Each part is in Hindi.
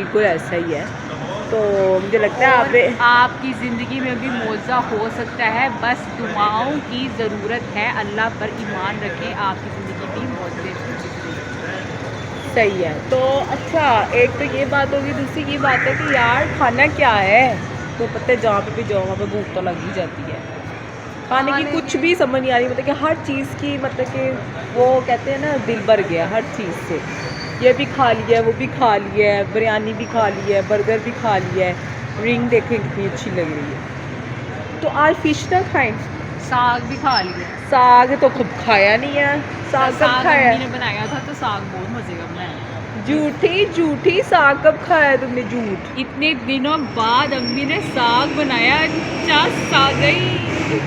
बिल्कुल ऐसा ही है। तो मुझे लगता है आपकी ज़िंदगी में भी मौज़ा हो सकता है, बस दुआओं की ज़रूरत है। अल्लाह पर ईमान रखें, आपकी ज़िंदगी भी मौज़े से गुजरे। सही है। तो अच्छा, एक तो ये बात होगी, दूसरी ये बात है कि यार खाना क्या है, तो पता है जहाँ पे भी जाओ वहाँ पे भूख तो लग ही जाती है। खाने की कुछ भी समझ नहीं आ रही, मतलब कि हर चीज़ की, मतलब कि वो कहते हैं ना, दिल भर गया हर चीज़ से। ये भी खा लिया है, वो भी खा लिया है, बिरयानी भी खा ली है, बर्गर भी खा लिया है, रिंग देखें कितनी अच्छी लग रही है। तो आज फिश ना खाएं। साग भी खा लिया। साग तो खुद खाया नहीं है। साग कब खाया अम्मी है? ने बनाया था, तो साग बहुत मज़े का बनाया। झूठी झूठी, साग कब खाया है तुमने? झूठ। इतने दिनों बाद अम्मी ने साग बनाया, चस आ गई।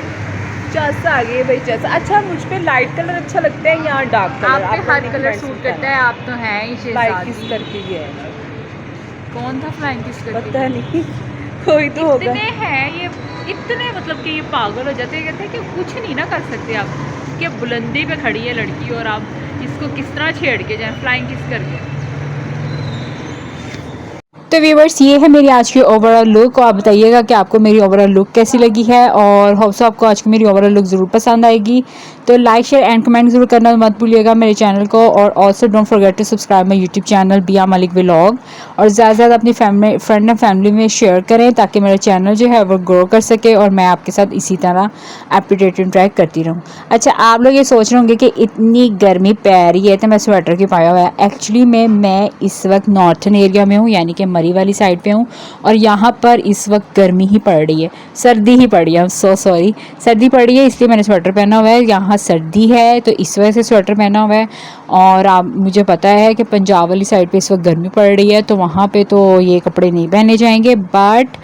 चस आ गई भाई, चस। अच्छा, मुझ पे लाइट कलर अच्छा लगता है या डार्क कलर? आप पे आप हर लोग कलर कमेंट्स में सूट करता बताना। है, आप तो हैं ही फ्लाई किस शहजादी। करके ये है, कौन था फ्लाइंग किस करके? पता नहीं। कोई तो होगा। इतने हैं ये, इतने मतलब कि ये पागल हो जाते हैं, कहते हैं कि कुछ नहीं ना कर सकते आप, कि बुलंदी पे खड़ी है लड़की और आप इसको किस तरह छेड़ के जाए फ्लाइंग किस करके। तो व्यूवर्स, ये है मेरी आज की ओवरऑल लुक। आप बताइएगा कि आपको मेरी ओवरऑल लुक कैसी लगी है, और होप्स आपको आज की मेरी ओवरऑल लुक ज़रूर पसंद आएगी। तो लाइक शेयर एंड कमेंट ज़रूर करना मत भूलिएगा मेरे चैनल को, और also don't forget to subscribe my YouTube channel Bia Malik vlog. और ज़्यादा से ज़्यादा अपनी फ्रेंड एंड फैमिली में शेयर करें, ताकि मेरा चैनल जो है वो ग्रो कर सके और मैं आपके साथ इसी तरह अपडेट इंटरेक्ट करती रहूँ। अच्छा, आप लोग ये सोच रहे होंगे कि इतनी गर्मी पै रही है तो मैं स्वेटर क्यों पाया हुआ है। एक्चुअली मैं इस वक्त नॉर्थन एरिया में हूँ, यानी कि मरी वाली साइड पे हूँ, और यहाँ पर इस वक्त गर्मी ही पड़ रही है, सर्दी ही पड़ रही है। सो सॉरी, सर्दी पड़ रही है, इसलिए मैंने स्वेटर पहना हुआ है। यहाँ सर्दी है तो इस वजह से स्वेटर पहना हुआ है। और आप, मुझे पता है कि पंजाब वाली साइड पे इस वक्त गर्मी पड़ रही है, तो वहाँ पे तो ये कपड़े नहीं पहने जाएंगे, बट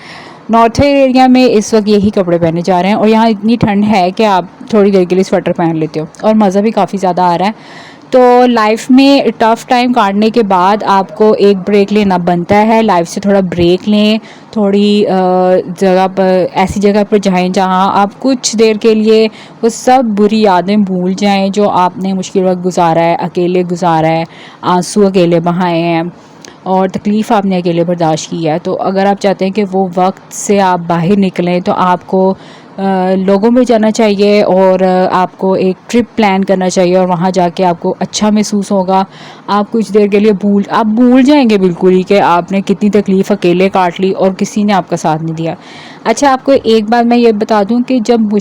नॉर्थ एरिया में इस वक्त यही कपड़े पहने जा रहे हैं। और यहाँ इतनी ठंड है कि आप थोड़ी देर के लिए स्वेटर पहन लेते हो, और मज़ा भी काफ़ी ज़्यादा आ रहा है। तो लाइफ में टफ़ टाइम काटने के बाद आपको एक ब्रेक लेना बनता है। लाइफ से थोड़ा ब्रेक लें, थोड़ी जगह पर, ऐसी जगह पर जाएं जहां आप कुछ देर के लिए वो सब बुरी यादें भूल जाएं जो आपने मुश्किल वक्त गुजारा है, अकेले गुजारा है, आंसू अकेले बहाए हैं, और तकलीफ़ आपने अकेले बर्दाश्त की है। तो अगर आप चाहते हैं कि वो वक्त से आप बाहर निकलें, तो आपको लोगों में जाना चाहिए, और आपको एक ट्रिप प्लान करना चाहिए, और वहाँ जाके आपको अच्छा महसूस होगा। आप कुछ देर के लिए आप भूल जाएंगे बिल्कुल ही कि आपने कितनी तकलीफ़ अकेले काट ली और किसी ने आपका साथ नहीं दिया। अच्छा, आपको एक बात मैं ये बता दूं कि जब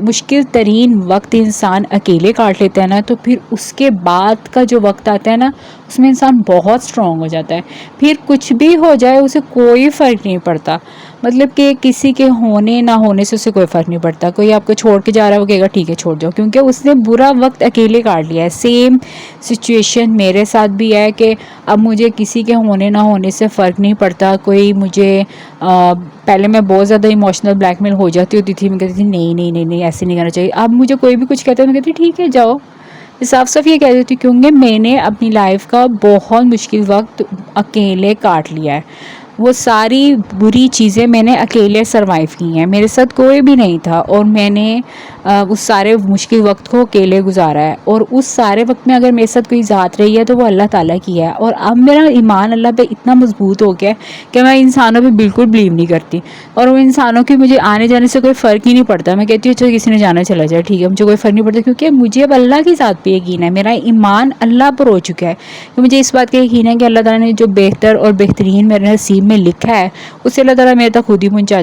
मुश्किल तरीन वक्त इंसान अकेले काट लेता है ना, तो फिर उसके बाद का जो वक्त आता है ना, उसमें इंसान बहुत स्ट्रॉन्ग हो जाता है। फिर कुछ भी हो जाए उसे कोई फ़र्क नहीं पड़ता, मतलब कि किसी के होने ना होने से उसे कोई फ़र्क नहीं पड़ता। कोई आपको छोड़ के जा रहा है, वो कहेगा ठीक है छोड़ जाओ, क्योंकि उसने बुरा वक्त अकेले काट लिया है। सेम सिचुएशन मेरे साथ भी है कि अब मुझे किसी के होने ना होने से फ़र्क नहीं पड़ता। कोई मुझे पहले मैं बहुत ज़्यादा इमोशनल ब्लैकमेल हो जाती होती थी, मैं कहती थी नहीं नहीं नहीं नहीं, ऐसे नहीं करना चाहिए। अब मुझे कोई भी कुछ कहता है, मैं कहती ठीक है जाओ, साफ साफ ये कह देती हूँ, क्योंकि मैंने अपनी लाइफ का बहुत मुश्किल वक्त अकेले काट लिया है। वो सारी बुरी चीज़ें मैंने अकेले सरवाइव की हैं, मेरे साथ कोई भी नहीं था, और मैंने उस सारे मुश्किल वक्त को अकेले गुजारा है। और उस सारे वक्त में अगर मेरे साथ कोई ज़ात रही है तो वो अल्लाह ताला की है। और अब मेरा ईमान अल्लाह पे इतना मजबूत हो गया है कि मैं इंसानों पे बिल्कुल बिलीव नहीं करती, और वो इंसानों की मुझे आने जाने से कोई फ़र्क ही नहीं पड़ता। मैं कहती हूँ चलो किसी ने जाना चला जाए, ठीक है, मुझे कोई फ़र्क नहीं पड़ता, क्योंकि मुझे अब अल्लाह की ज़ात पे यकीन है, मेरा ईमान अल्लाह पर हो चुका है। तो मुझे इस बात का यकीन है कि अल्लाह ताला ने जो बेहतर और बेहतरीन मेरे नसीब में लिखा है, उसे अल्लाह ताला मेरे तक खुद ही पहुँचा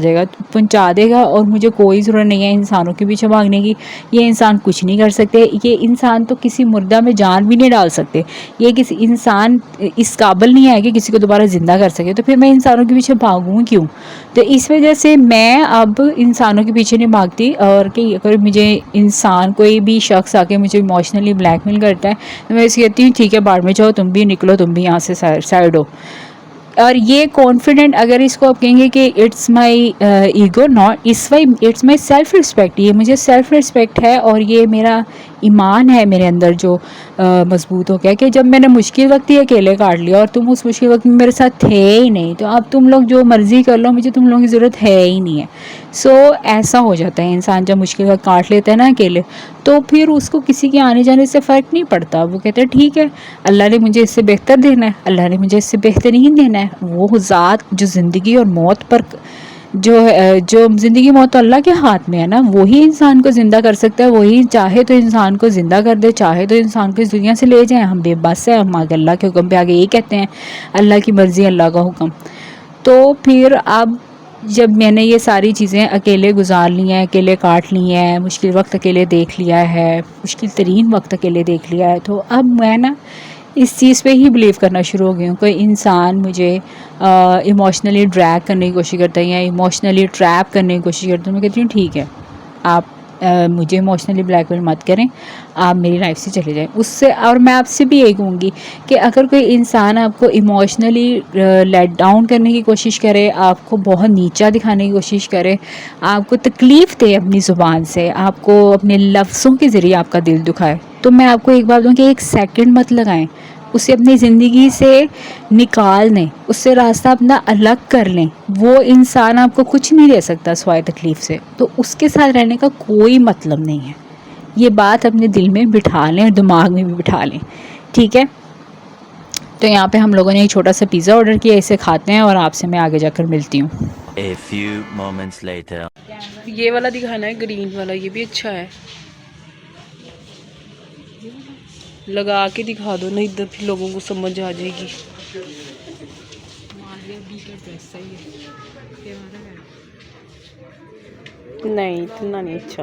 देगा। और मुझे कोई ज़रूरत नहीं है इंसानों के पीछे भागने की। ये इंसान कुछ नहीं कर सकते, ये इंसान तो किसी मुर्दा में जान भी नहीं डाल सकते, ये किसी इंसान इस काबिल नहीं है कि किसी को दोबारा ज़िंदा कर सके, तो फिर मैं इंसानों के पीछे भागूँ क्यों? तो इस वजह से मैं अब इंसानों के पीछे नहीं भागती। और कि अगर मुझे इंसान, कोई भी शख्स आके मुझे इमोशनली ब्लैकमेल करता है, तो मैं इसे कहती हूँ ठीक है बाहर में जाओ, तुम भी निकलो, तुम भी यहाँ से साइड हो। और ये कॉन्फिडेंट, अगर इसको आप कहेंगे कि it's my ego, not it's my self respect, ये मुझे सेल्फ रिस्पेक्ट है, और ये मेरा ईमान है मेरे अंदर जो मजबूत हो गया कि जब मैंने मुश्किल वक्त ही अकेले काट लिया और तुम उस मुश्किल वक्त में मेरे साथ थे ही नहीं, तो अब तुम लोग जो मर्ज़ी कर लो, मुझे तुम लोगों की ज़रूरत है ही नहीं है। सो ऐसा हो जाता है इंसान जब मुश्किल वक्त काट लेता है ना अकेले, तो फिर उसको किसी के आने जाने से फ़र्क नहीं पड़ता। वो कहते हैं ठीक है, अल्लाह ने मुझे इससे बेहतर देना है, अल्लाह ने मुझे इससे बेहतरीन देना है। वो ज़ात जो ज़िंदगी और मौत पर जो ज़िंदगी मौत तो अल्लाह के हाथ में है ना, वही इंसान को ज़िंदा कर सकता है। वही चाहे तो इंसान को ज़िंदा कर दे, चाहे तो इंसान को इस दुनिया से ले जाए। हम बेबस है, हम आगे अल्लाह के हुक्म पे आगे यही कहते हैं, अल्लाह की मर्ज़ी, अल्लाह का हुक्म। तो फिर अब जब मैंने ये सारी चीज़ें अकेले गुजार ली हैं, अकेले काट ली हैं, मुश्किल वक्त अकेले देख लिया है, मुश्किल तरीन वक्त अकेले देख लिया है, तो अब मैं ना इस चीज़ पे ही बिलीव करना शुरू हो गई हूँ। कोई इंसान मुझे इमोशनली ड्रैग करने की कोशिश करता है या इमोशनली ट्रैप करने की कोशिश करता है, मैं कहती हूँ ठीक है, आप मुझे इमोशनली ब्लैकमेल मत करें, आप मेरी लाइफ से चले जाएं। उससे और मैं आपसे भी यही कहूँगी कि अगर कोई इंसान आपको इमोशनली लेट डाउन करने की कोशिश करे, आपको बहुत नीचा दिखाने की कोशिश करे, आपको तकलीफ़ दे अपनी ज़ुबान से, आपको अपने लफ्ज़ों के ज़रिए आपका दिल दुखाए, तो मैं आपको एक बात दूँ कि एक सेकंड मत लगाएं, उसे अपनी ज़िंदगी से निकाल दें, उससे रास्ता अपना अलग कर लें। वो इंसान आपको कुछ नहीं दे सकता सिवाय तकलीफ़ से, तो उसके साथ रहने का कोई मतलब नहीं है। ये बात अपने दिल में बिठा लें और दिमाग में भी बिठा लें, ठीक है। तो यहाँ पे हम लोगों ने एक छोटा सा पिज़्ज़ा ऑर्डर किया, इसे खाते हैं और आपसे मैं आगे जाकर मिलती हूँ। A few moments later. ये वाला दिखाना है, ग्रीन वाला, ये भी अच्छा है। लगा के दिखा दो, नहीं इधर फिर लोगों को समझ आ जाएगी। नहीं इतना नहीं अच्छा,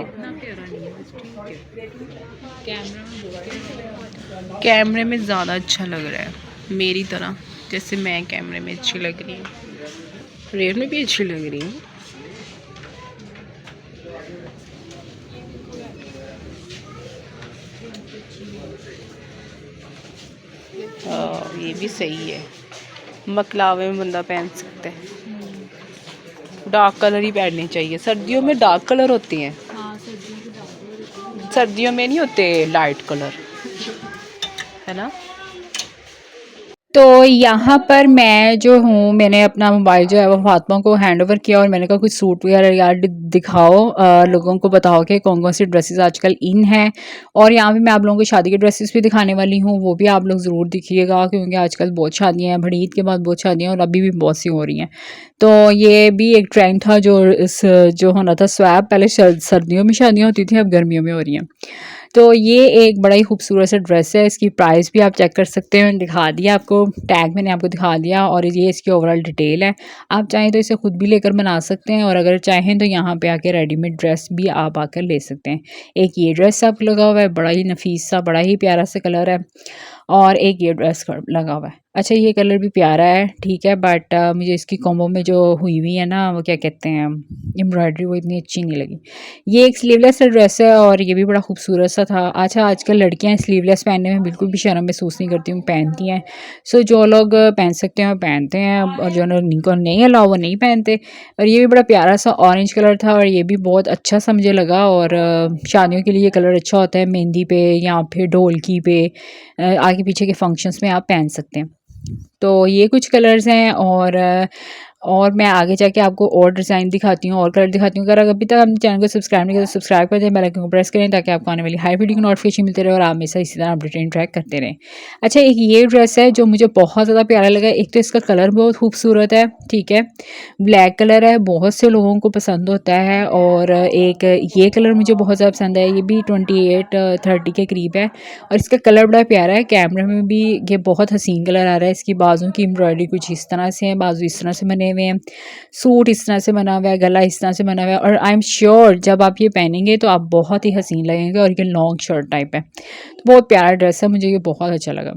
कैमरे में ज़्यादा अच्छा लग रहा है मेरी तरह, जैसे मैं कैमरे में अच्छी लग रही हूँ, रियल में भी अच्छी लग रही हूँ। ये भी सही है, मकलावे में बंदा पहन सकता है। डार्क कलर ही पहनने चाहिए, सर्दियों में डार्क कलर होते हैं, सर्दियों में नहीं होते लाइट कलर, है ना। तो यहाँ पर मैं जो हूँ, मैंने अपना मोबाइल जो है वो फातिमा को हैंड ओवर किया और मैंने कहा कुछ सूट वगैरह यार दिखाओ, लोगों को बताओ कि कौन कौन सी ड्रेसेस आजकल इन हैं। और यहाँ पे मैं आप लोगों को शादी की ड्रेसेस भी दिखाने वाली हूँ, वो भी आप लोग ज़रूर दिखिएगा, क्योंकि आजकल बहुत शादियाँ हैं, बड़ी ईद के बाद बहुत शादियाँ और अभी भी बहुत सी हो रही हैं। तो ये भी एक ट्रेंड था जो होना था स्वैप, पहले सर्दियों में शादियाँ होती थी, अब गर्मियों में हो रही हैं। तो ये एक बड़ा ही खूबसूरत सा ड्रेस है, इसकी प्राइस भी आप चेक कर सकते हैं, मैंने दिखा दिया आपको, टैग मैंने आपको दिखा दिया, और ये इसकी ओवरऑल डिटेल है। आप चाहें तो इसे खुद भी लेकर बना सकते हैं, और अगर चाहें तो यहाँ पे आके रेडीमेड ड्रेस भी आप आकर ले सकते हैं। एक ये ड्रेस आपको लगा हुआ है, बड़ा ही नफीस सा, बड़ा ही प्यारा सा कलर है, और एक ये ड्रेस लगा हुआ है। अच्छा ये कलर भी प्यारा है, ठीक है, बट मुझे इसकी कॉम्बो में जो हुई हुई है ना, वो क्या कहते हैं, एम्ब्रॉयडरी, वो इतनी अच्छी नहीं लगी। ये एक स्लीवलेस ड्रेस है और ये भी बड़ा खूबसूरत सा था। अच्छा आजकल लड़कियां स्लीवलेस पहनने में बिल्कुल भी शर्म महसूस नहीं करती हूँ, पहनती हैं। सो जो लोग पहन सकते हैं वो पहनते हैं, और जो लोग नहीं अलाउ वो नहीं पहनते। और ये भी बड़ा प्यारा सा ऑरेंज कलर था, और ये भी बहुत अच्छा सा मुझे लगा। और शादियों के लिए ये कलर अच्छा होता है, मेहंदी पे या फिर ढोलकी पे, आगे पीछे के फंक्शंस में आप पहन सकते हैं। तो ये कुछ कलर्स हैं, और मैं आगे जाके आपको और डिज़ाइन दिखाती हूँ और कलर दिखाती हूँ। अगर अभी तक आपने चैनल को सब्सक्राइब नहीं किया तो सब्सक्राइब कर दें, बेल आइकन को प्रेस करें, ताकि आपको आने वाली हर वीडियो की नोटिफिकेशन मिलते रहे और आप हमेशा इसी तरह अपडेट ट्रैक करते रहें। अच्छा एक ये ड्रेस है जो मुझे बहुत ज़्यादा प्यारा लगा। एक तो इसका कलर बहुत खूबसूरत है, ठीक है, ब्लैक कलर है, बहुत से लोगों को पसंद होता है। और एक ये कलर मुझे बहुत ज़्यादा पसंद है, ये भी 28-30 के करीब है, और इसका कलर बड़ा प्यारा है। कैमरे में भी ये बहुत हसीन कलर आ रहा है। इसकी बाजू की एम्ब्रॉयडरी कुछ इस तरह से है, बाजू इस तरह से बने हुए हैं, सूट इस तरह से बना हुआ है, गला इस तरह से बना हुआ है, और आई एम श्योर जब आप ये पहनेंगे तो आप बहुत ही हसीन लगेंगे। और ये लॉन्ग शर्ट टाइप है, तो बहुत प्यारा ड्रेस है, मुझे ये बहुत अच्छा लगा।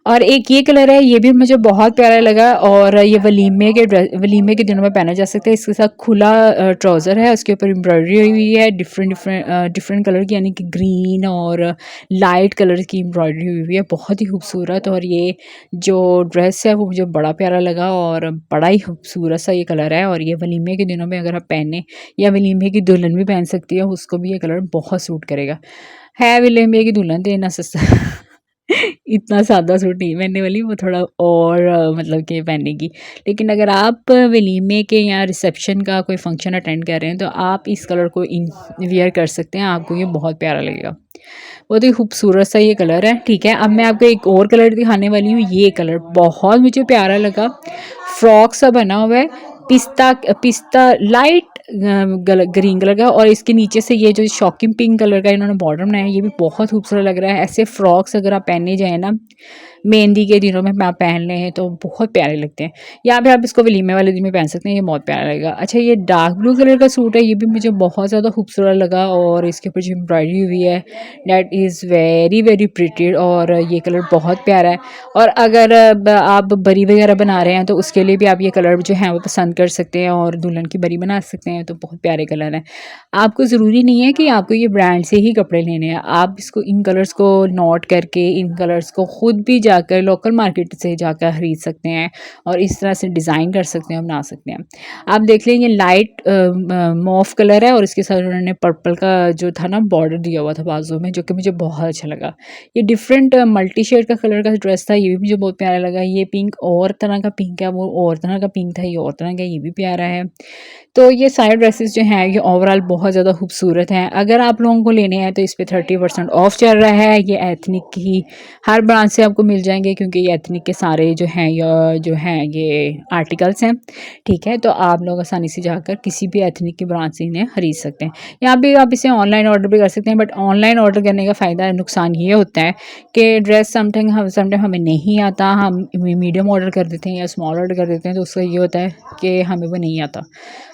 और एक ये कलर है, ये भी मुझे बहुत प्यारा लगा और ये वलीमे के दिनों में पहना जा सकता है। इसके साथ खुला ट्राउज़र है, उसके ऊपर एम्ब्रॉयडरी हुई है डिफरेंट कलर की, यानी कि ग्रीन और लाइट कलर की एम्ब्रॉयडरी हुई है, बहुत ही खूबसूरत। और ये जो ड्रेस है वो मुझे बड़ा प्यारा लगा और बड़ा ही खूबसूरत सा ये कलर है। और ये वलीमे के दिनों में अगर आप पहने, या वलीमे की दुल्हन भी पहन सकती है, उसको भी ये कलर बहुत सूट करेगा। है वलीमे की दुल्हन तो इतना सस्ता इतना सादा सूट नहीं पहनने वाली, वो थोड़ा और मतलब कि पहनेगी। लेकिन अगर आप वलीमे के या रिसेप्शन का कोई फंक्शन अटेंड कर रहे हैं तो आप इस कलर को इन वियर कर सकते हैं, आपको ये बहुत प्यारा लगेगा। बहुत ही खूबसूरत सा ये कलर है। ठीक है, अब मैं आपको एक और कलर दिखाने वाली हूँ। ये कलर बहुत मुझे प्यारा लगा, फ्रॉक सा बना हुआ है, पिस्ता लाइट ग्रीन कलर का, और इसके नीचे से ये जो शॉकिंग पिंक कलर का इन्होंने बॉर्डर बनाया है, ये भी बहुत खूबसूरत लग रहा है। ऐसे फ्रॉक्स अगर आप पहने जाए ना मेहंदी के दिनों में आप पहन लें हैं तो बहुत प्यारे लगते हैं, या फिर आप इसको वलीमे वाले दिन में पहन सकते हैं, ये बहुत प्यारा लगेगा। अच्छा, ये डार्क ब्लू कलर का सूट है, ये भी मुझे बहुत ज़्यादा खूबसूरत लगा और इसके ऊपर जो एम्ब्रॉयडरी हुई है that is very very pretty, और ये कलर बहुत प्यारा है। और अगर आप बरी वगैरह बना रहे हैं तो उसके लिए भी आप ये कलर जो है वो पसंद कर सकते हैं और दुल्हन की बरी बना सकते हैं, तो बहुत प्यारे कलर हैं। आपको ज़रूरी नहीं है कि आपको ये ब्रांड से ही कपड़े लेने हैं, आप इसको इन कलर्स को नोट करके इन कलर्स को ख़ुद भी जाकर लोकल मार्केट से जाकर ख़रीद सकते हैं और इस तरह से डिज़ाइन कर सकते हैं और बना सकते हैं। आप देख लें, ये लाइट मॉफ कलर है और इसके साथ उन्होंने पर्पल का जो था ना बॉर्डर दिया हुआ था बाजू में, जो कि मुझे बहुत अच्छा लगा। ये डिफरेंट मल्टी शेड का कलर का ड्रेस था, ये भी मुझे बहुत प्यारा लगा। ये पिंक और तरह का पिंक है, वो और तरह का पिंक था, ये और तरह का, ये भी प्यारा है। तो ये सारे ड्रेसेस जो हैं ये ओवरऑल बहुत ज़्यादा खूबसूरत हैं। अगर आप लोगों को लेने हैं तो इस पे 30% ऑफ चल रहा है। ये एथनिक की हर ब्रांच से आपको मिल जाएंगे, क्योंकि ये एथनिक के सारे जो हैं ये आर्टिकल्स हैं। ठीक है, तो आप लोग आसानी से जाकर किसी भी एथनिक की ब्रांच से इन्हें खरीद सकते हैं। यहाँ पे आप इसे ऑनलाइन ऑर्डर भी कर सकते हैं, बट ऑनलाइन ऑर्डर करने का फ़ायदा नुकसान ये होता है कि ड्रेस समटाइम हमें नहीं आता, हम मीडियम ऑर्डर कर देते हैं या स्मॉल ऑर्डर कर देते हैं, तो उसका ये होता है कि हमें वो नहीं आता।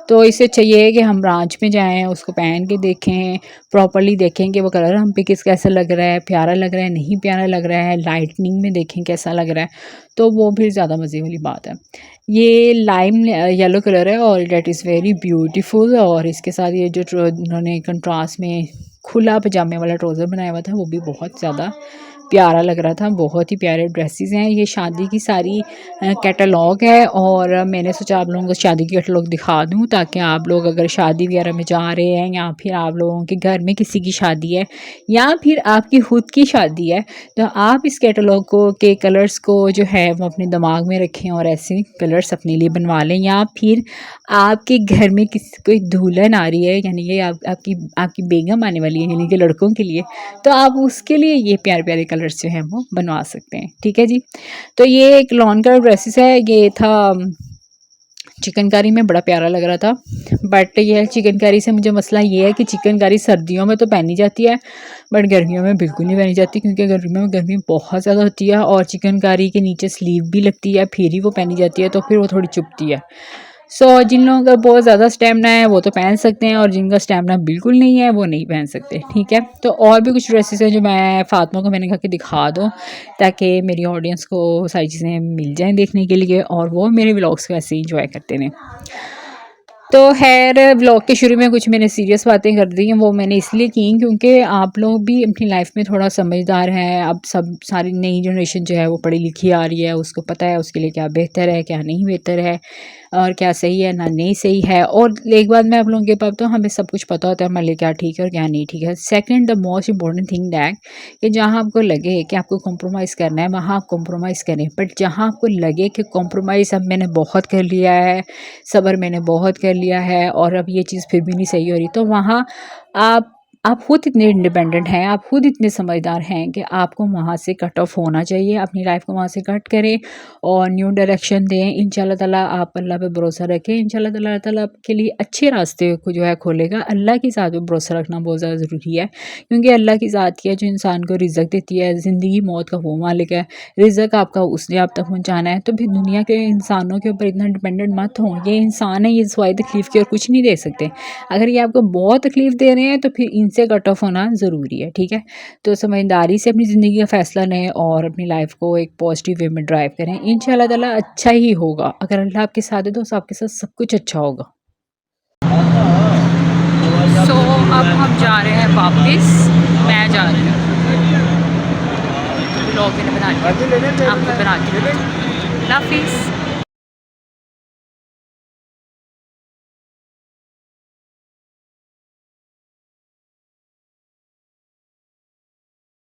तो इससे चाहिए कि हम ब्रांच में जाएं, उसको पहन के देखें, प्रॉपर्ली देखें कि वो कलर हम पे कैसा लग रहा है, प्यारा लग रहा है, नहीं प्यारा लग रहा है, लाइटनिंग में देखें कैसा लग रहा है, तो वो फिर ज़्यादा मज़े वाली बात है। ये लाइम येलो कलर है और डेट इज़ वेरी ब्यूटीफुल, और इसके साथ ये जो उन्होंने कंट्रास्ट में खुला पजामे वाला ट्राउज़र बनाया हुआ था वो भी बहुत ज़्यादा प्यारा लग रहा था। बहुत ही प्यारे ड्रेसेस हैं। ये शादी की सारी कैटलॉग है और मैंने सोचा आप लोगों को शादी की कैटलॉग दिखा दूं, ताकि आप लोग अगर शादी वगैरह में जा रहे हैं या फिर आप लोगों के घर में किसी की शादी है या फिर आपकी खुद की शादी है, तो आप इस कैटलॉग को के कलर्स को जो है वो अपने दिमाग में रखें और ऐसे कलर्स अपने लिए बनवा लें। या फिर आपके घर में किसी कोई दुल्हन आ रही है, यानी कि आपकी बेगम आने वाली है, यानी कि लड़कों के लिए, तो आप उसके लिए ये प्यारे प्यारे कलर्स जो हैं वो बनवा सकते हैं। ठीक है जी, तो ये एक लॉन कलर ड्रेसेस है। ये था चिकनकारी में, बड़ा प्यारा लग रहा था, बट ये चिकनकारी से मुझे मसला ये है कि चिकनकारी सर्दियों में तो पहनी जाती है बट गर्मियों में बिल्कुल नहीं पहनी जाती, क्योंकि गर्मियों में गर्मी बहुत ज़्यादा होती है और चिकनकारी के नीचे स्लीव भी लगती है, फिर ही वो पहनी जाती है, तो फिर वो थोड़ी चुभती है। सो जिन लोगों का बहुत ज़्यादा स्टैमिना है वो तो पहन सकते हैं, और जिनका स्टैमिना बिल्कुल नहीं है वो नहीं पहन सकते। ठीक है, तो और भी कुछ ड्रेसेस हैं जो मैं फातिमा को मैंने कहा कि दिखा दो, ताकि मेरी ऑडियंस को सारी चीज़ें मिल जाएं देखने के लिए और वो मेरे व्लॉग्स को ऐसे ही इंजॉय करते रहें। तो खैर, व्लॉग के शुरू में कुछ मैंने सीरियस बातें कर दी हैं, वो मैंने इसलिए की क्योंकि आप लोग भी अपनी लाइफ में थोड़ा समझदार हैं। अब सब सारी नई जनरेशन जो है वो पढ़ी लिखी आ रही है, उसको पता है उसके लिए क्या बेहतर है क्या नहीं बेहतर है और क्या सही है ना नहीं सही है। और एक बात मैं आप लोगों के पास, तो हमें सब कुछ पता होता है हमारे लिए क्या ठीक है और क्या नहीं ठीक है। Second, the most important thing that कि जहाँ आपको लगे कि आपको कॉम्प्रोमाइज़ करना है वहाँ आप कॉम्प्रोमाइज़ करें, बट जहाँ आपको लगे कि कॉम्प्रोमाइज़ अब मैंने बहुत कर लिया है, सब्र मैंने बहुत कर लिया है और अब ये चीज़ फिर भी नहीं सही हो रही, तो वहाँ आप खुद इतने इंडिपेंडेंट हैं, आप खुद इतने समझदार हैं कि आपको वहाँ से कट ऑफ होना चाहिए, अपनी लाइफ को वहाँ से कट करें और न्यू डायरेक्शन दें। इंशाल्लाह ताला आप अल्लाह पे भरोसा रखें, इंशाल्लाह ताला आपके लिए अच्छे रास्ते को जो है खोलेगा। अल्लाह की ज़ात पे भरोसा रखना बहुत ज़्यादा ज़रूरी है, क्योंकि अल्लाह की ज़ात की है जो इंसान को रिज़्क देती है। ज़िंदगी मौत का वो मालिक है, रिज़्क आपका उसने आप तक पहुँचाना है। तो फिर दुनिया के इंसानों के ऊपर इतना डिपेंडेंट मत हो, ये इंसान है, ये सिवाय तकलीफ़ की और कुछ नहीं दे सकते। अगर ये आपको बहुत तकलीफ़ दे रहे हैं तो फिर इनसे कट ऑफ होना ज़रूरी है, ठीक है। तो समझदारी से अपनी ज़िंदगी का फ़ैसला लें और अपनी लाइफ को एक पॉजिटिव वे में ड्राइव करें। इंशाल्लाह ताला अच्छा ही होगा। अगर अल्लाह आपके साथ है तो आपके साथ सब कुछ अच्छा होगा। सो अब हम जा रहे हैं वापस, मैं जा रही हूँ ब्लॉग मैंने बना के आपको बना के। अल्लाह हाफिज़।